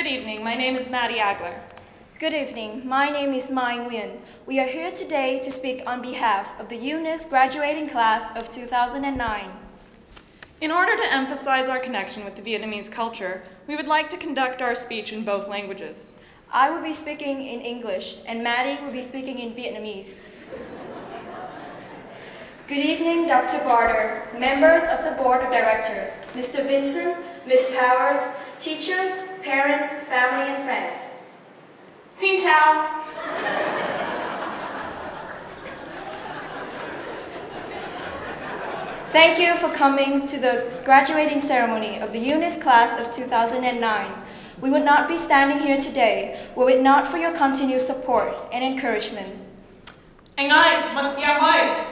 Good evening, my name is Maddie Aggeler. Good evening, my name is Nguyen. We are here today to speak on behalf of the UNIS graduating class of 2009. In order to emphasize our connection with the Vietnamese culture, we would like to conduct our speech in both languages. I will be speaking in English and Maddie will be speaking in Vietnamese. Good evening, Dr. Barter, members of the Board of Directors, Mr. Vincent, Ms. Powers, teachers, parents, family, and friends. Xin chào! Thank you for coming to the graduating ceremony of the UNIS class of 2009. We would not be standing here today were it not for your continued support and encouragement. Anh ơi, một điều hỏi!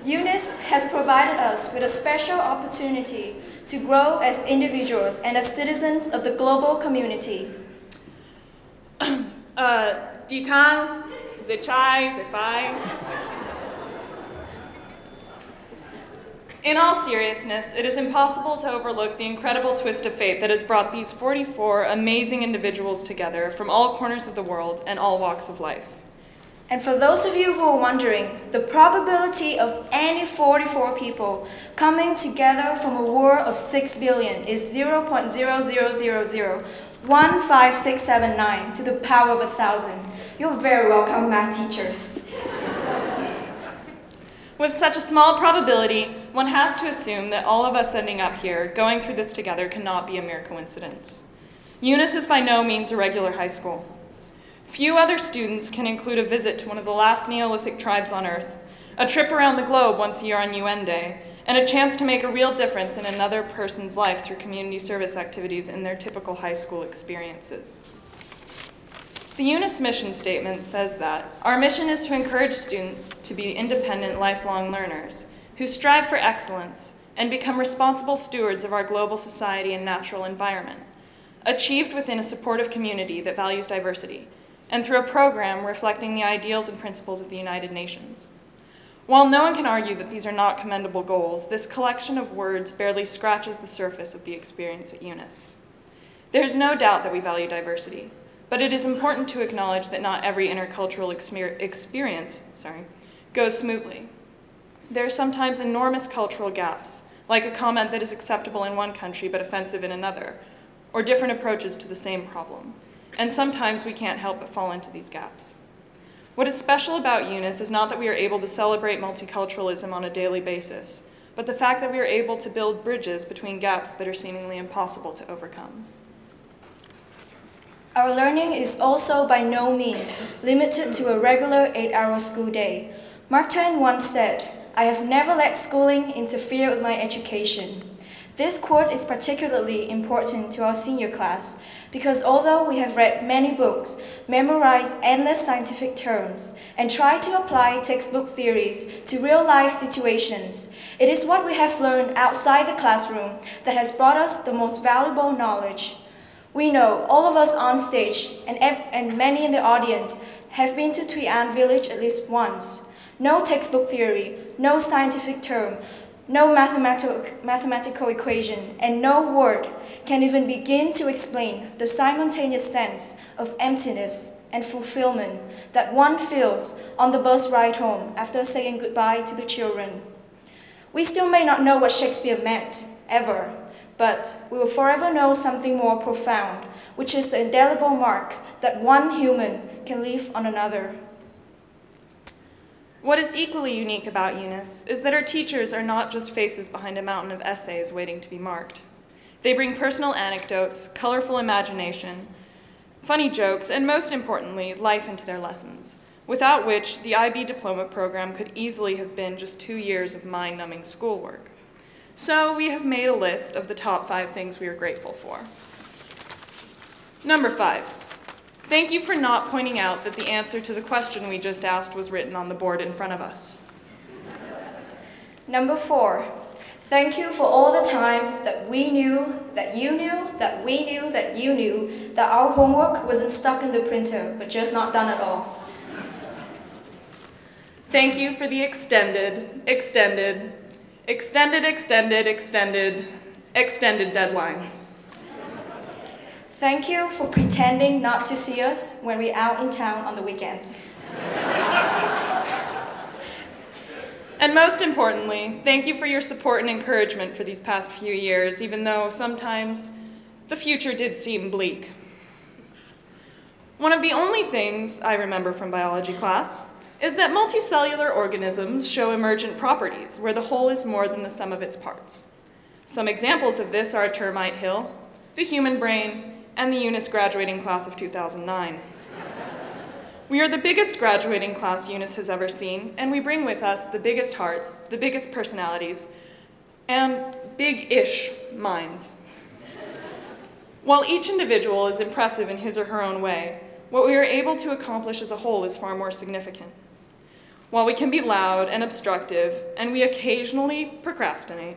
UNIS has provided us with a special opportunity to grow as individuals and as citizens of the global community. Đi thang, dễ trai, dễ phai. In all seriousness, it is impossible to overlook the incredible twist of fate that has brought these 44 amazing individuals together from all corners of the world and all walks of life. And for those of you who are wondering, the probability of any 44 people coming together from a world of 6 billion is 0.000015679 to the power of 1,000. You're very welcome, math teachers. With such a small probability, one has to assume that all of us ending up here, going through this together, cannot be a mere coincidence. UNIS is by no means a regular high school. Few other students can include a visit to one of the last Neolithic tribes on Earth, a trip around the globe once a year on UN Day, and a chance to make a real difference in another person's life through community service activities in their typical high school experiences. The UNIS mission statement says that our mission is to encourage students to be independent, lifelong learners who strive for excellence and become responsible stewards of our global society and natural environment, achieved within a supportive community that values diversity, and through a program reflecting the ideals and principles of the United Nations. While no one can argue that these are not commendable goals, this collection of words barely scratches the surface of the experience at UNIS. There is no doubt that we value diversity, but it is important to acknowledge that not every intercultural experience goes smoothly. There are sometimes enormous cultural gaps, like a comment that is acceptable in one country but offensive in another, or different approaches to the same problem. And sometimes we can't help but fall into these gaps. What is special about UNIS is not that we are able to celebrate multiculturalism on a daily basis, but the fact that we are able to build bridges between gaps that are seemingly impossible to overcome. Our learning is also by no means limited to a regular 8-hour school day. Mark Twain once said, "I have never let schooling interfere with my education." This quote is particularly important to our senior class because although we have read many books, memorized endless scientific terms, and tried to apply textbook theories to real-life situations, it is what we have learned outside the classroom that has brought us the most valuable knowledge. We know, all of us on stage and many in the audience have been to Thuy An village at least once. No textbook theory, no scientific term, no mathematical equation, and no word can even begin to explain the simultaneous sense of emptiness and fulfillment that one feels on the bus ride home after saying goodbye to the children. We still may not know what Shakespeare meant, ever, but we will forever know something more profound, which is the indelible mark that one human can leave on another. What is equally unique about UNIS is that our teachers are not just faces behind a mountain of essays waiting to be marked. They bring personal anecdotes, colorful imagination, funny jokes, and most importantly, life into their lessons, without which the IB diploma program could easily have been just 2 years of mind-numbing schoolwork. So we have made a list of the top 5 things we are grateful for. Number 5. Thank you for not pointing out that the answer to the question we just asked was written on the board in front of us. Number 4. Thank you for all the times that we knew, that you knew, that we knew, that you knew, that our homework wasn't stuck in the printer, but just not done at all. Thank you for the extended, extended deadlines. Thank you for pretending not to see us when we're out in town on the weekends. And most importantly, thank you for your support and encouragement for these past few years, even though sometimes the future did seem bleak. One of the only things I remember from biology class is that multicellular organisms show emergent properties, where the whole is more than the sum of its parts. Some examples of this are a termite hill, the human brain, and the UNIS graduating class of 2009. We are the biggest graduating class UNIS has ever seen, and we bring with us the biggest hearts, the biggest personalities, and big-ish minds. While each individual is impressive in his or her own way, what we are able to accomplish as a whole is far more significant. While we can be loud and obstructive, and we occasionally procrastinate,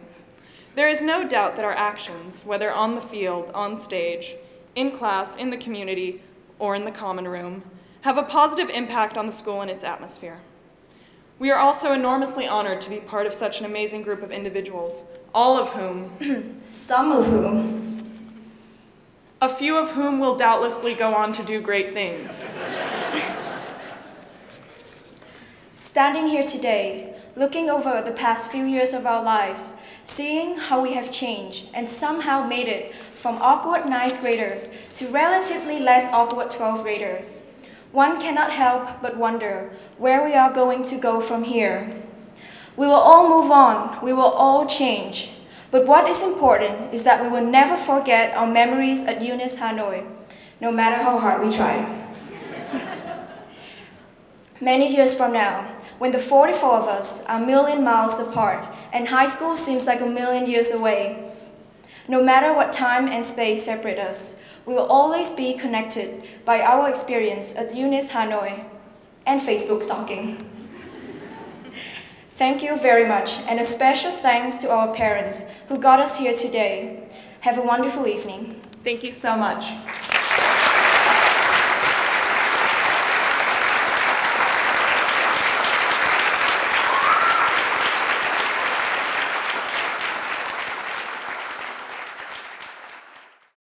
there is no doubt that our actions, whether on the field, on stage, in class, in the community, or in the common room, have a positive impact on the school and its atmosphere. We are also enormously honored to be part of such an amazing group of individuals, all of whom, some of whom, a few of whom will doubtlessly go on to do great things. Standing here today, looking over the past few years of our lives, seeing how we have changed and somehow made it from awkward 9th graders to relatively less awkward 12th graders, one cannot help but wonder where we are going to go from here. We will all move on, we will all change. But what is important is that we will never forget our memories at UNIS Hanoi, no matter how hard we try. Many years from now, when the 44 of us are a million miles apart and high school seems like a million years away, no matter what time and space separate us, we will always be connected by our experience at UNIS Hanoi and Facebook stalking. Thank you very much, and a special thanks to our parents who got us here today. Have a wonderful evening. Thank you so much.